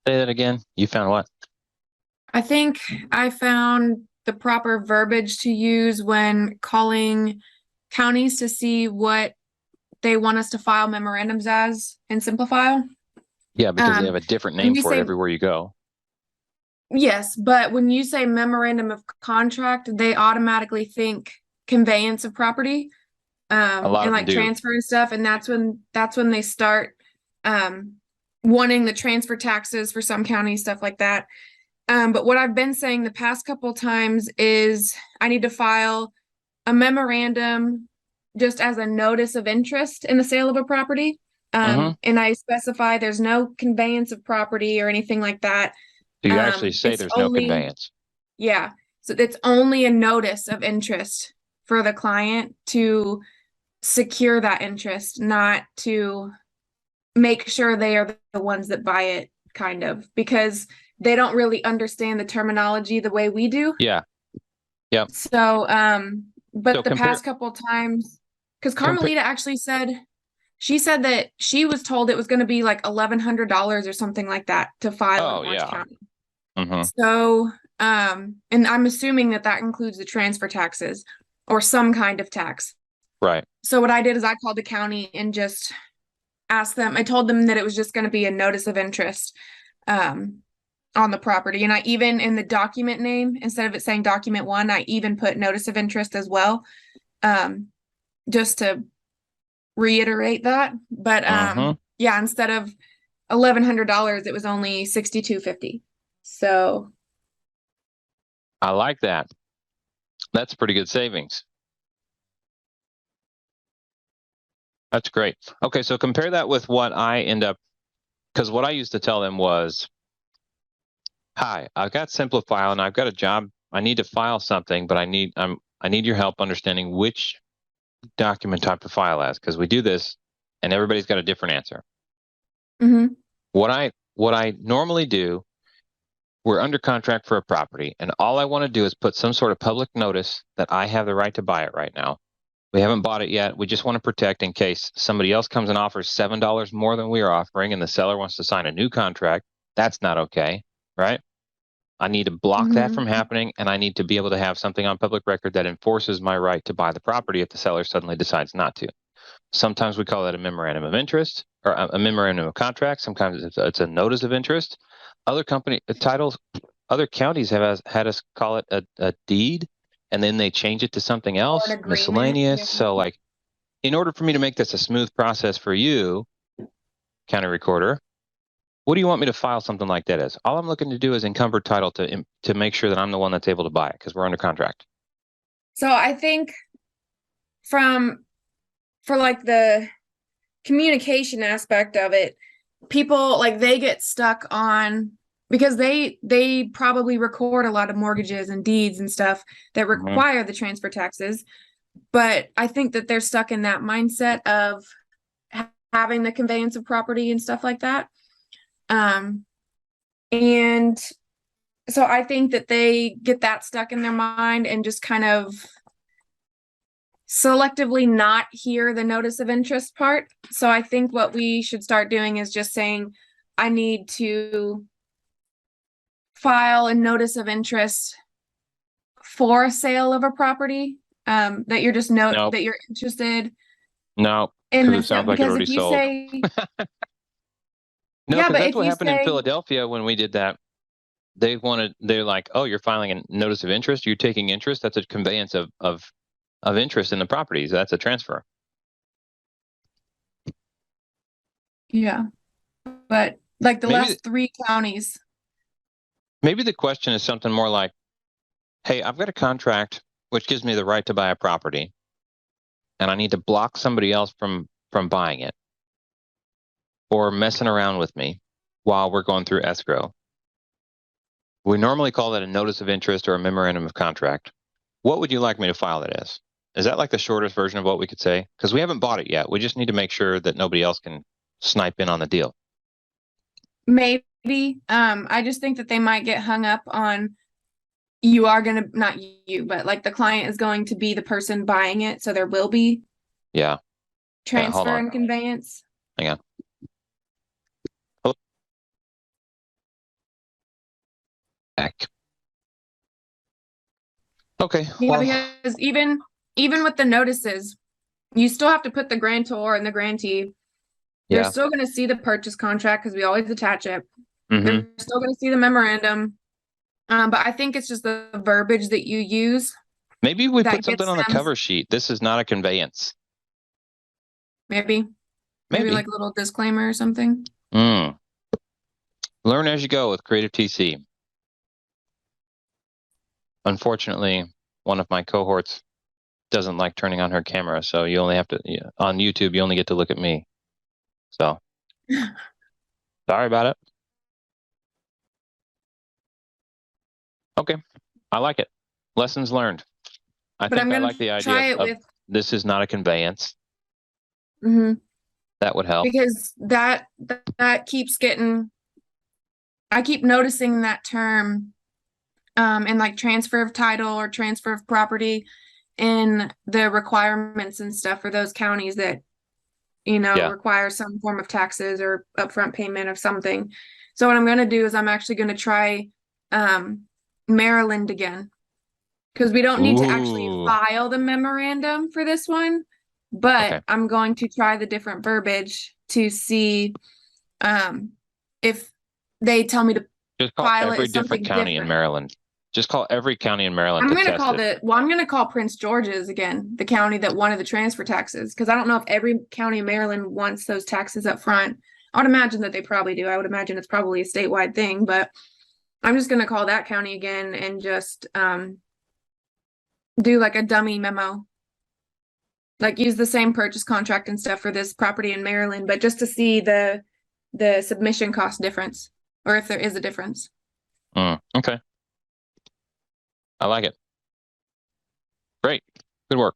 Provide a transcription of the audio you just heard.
Say that again. You found what? I think I found the proper verbiage to use when calling counties to see what they want us to file memorandums as in Simplifile. Yeah, because they have a different When name you for it say everywhere you go. yes, but when you say memorandum of contract, they automatically think conveyance of property, A lot and of them like do. transfer and stuff, and that's when they start um wanting the transfer taxes for some counties, stuff like that. But what I've been saying the past couple times is I need to file a memorandum just as a notice of interest in the sale of a property. Hmm. And I specify there's no conveyance of property or anything like that. So you actually say It's there's no only, conveyance. yeah, so it's only a notice of interest for the client to secure that interest, not to make sure they are the ones that buy it, kind of, because they don't really understand the terminology the way we do. Yeah. Yep. So, So but the compare past couple times, because compare. Carmelita actually said, she said that she was told it was going to be like $1,100 or something like that to file in Oh Orange yeah. County. Hmm. So, and I'm assuming that that includes the transfer taxes or some kind of tax. Right. So what I did is I called the county and just asked them, I told them that it was just going to be a notice of interest um, on the property. And I even in the document name, instead of it saying document one, I even put notice of interest as well, um, just to reiterate that. But Hmm. yeah, instead of $1,100, it was only $6,250. So I like that. That's pretty good savings. That's great. Okay, so compare that with what I end up, because what I used to tell them was, "Hi, I've got Simplifile and I've got a job. I need to file something, but I need your help understanding which document type to file as, because we do this, and everybody's got a different answer." mhm. What I normally do, we're under contract for a property, and all I want to do is put some sort of public notice that I have the right to buy it right now. We haven't bought it yet. We just want to protect in case somebody else comes and offers $7 more than we are offering, and the seller wants to sign a new contract. That's not okay, right? I need to block that from Mhm. happening, and I need to be able to have something on public record that enforces my right to buy the property if the seller suddenly decides not to. Sometimes we call that a memorandum of interest or a memorandum of contract. Sometimes it's a notice of interest. Other company titles, other counties have had us call it a deed, and then they change it to something Or an else, agreement. miscellaneous. Yeah. So, like, in order for me to make this a smooth process for you, county recorder, what do you want me to file something like that as? All I'm looking to do is encumber title to make sure that I'm the one that's able to buy it because we're under contract. So I think from for like the communication aspect of it, people like they get stuck on because they probably record a lot of mortgages and deeds and stuff that Hmm. require the transfer taxes, but I think that they're stuck in that mindset of having the conveyance of property and stuff like that. um and so I think that they get that stuck in their mind and just kind of selectively not hear the notice of interest part. So I think what we should start doing is just saying, I need to file a notice of interest for a sale of a property, that you're just note No, that you're interested no, in because it this. sounds like it Because already if you sold. say, No, yeah, because but that's if what you happened in say, Philadelphia when we did that. They're like, oh, you're filing a notice of interest. You're taking interest. That's a conveyance of interest in the properties. That's a transfer. yeah, but like the Maybe last three counties, maybe the question is something more like, hey, I've got a contract which gives me the right to buy a property, and I need to block somebody else from buying it or messing around with me while we're going through escrow. We normally call that a notice of interest or a memorandum of contract. What would you like me to file that as? Is that like the shortest version of what we could say? Because we haven't bought it yet. We just need to make sure that nobody else can snipe in on the deal. maybe. I just think that they might get hung up on you are gonna not you, but like the client is going to be the person buying it, so there will be Yeah. Yeah. Hold transfer on. and conveyance. Hang on. Heck. Okay. Yeah, Well, because even with the notices, you still have to put the grantor and the grantee. They're yeah. still going to see the purchase contract because we always attach it. Mm-hmm. They're still going to see the memorandum. But I think it's just the verbiage that you use Maybe we that put something gets on the them. cover sheet. This is not a conveyance. Maybe Maybe. like a little disclaimer or something. Mm. Learn as you go with Creative TC. Unfortunately, one of my cohorts doesn't like turning on her camera, so you only have to on YouTube. You only get to look at me. So sorry about it. Okay, I like it. Lessons learned. I But think I'm I gonna like the idea try it of with this is not a conveyance. That would help. because that keeps getting. I keep noticing that term, in like transfer of title or transfer of property, in the requirements and stuff for those counties that Yeah. require some form of taxes or upfront payment of something. So what I'm gonna do is I'm actually gonna try Maryland again. Because we don't need to actually Ooh. file the memorandum for this one, but Okay. I'm going to try the different verbiage to see if they tell me to Just call file it every as different something county in different. Maryland. Just call every county in Maryland I'm to gonna test call it. I'm gonna call Prince George's again, the county that wanted the transfer taxes, because I don't know if every county in Maryland wants those taxes up front. I would imagine that they probably do. I would imagine it's probably a statewide thing, but I'm just gonna call that county again and just do like a dummy memo. Like use the same purchase contract and stuff for this property in Maryland, but just to see the submission cost difference, or if there is a difference. Okay. I like it. Great. Good work.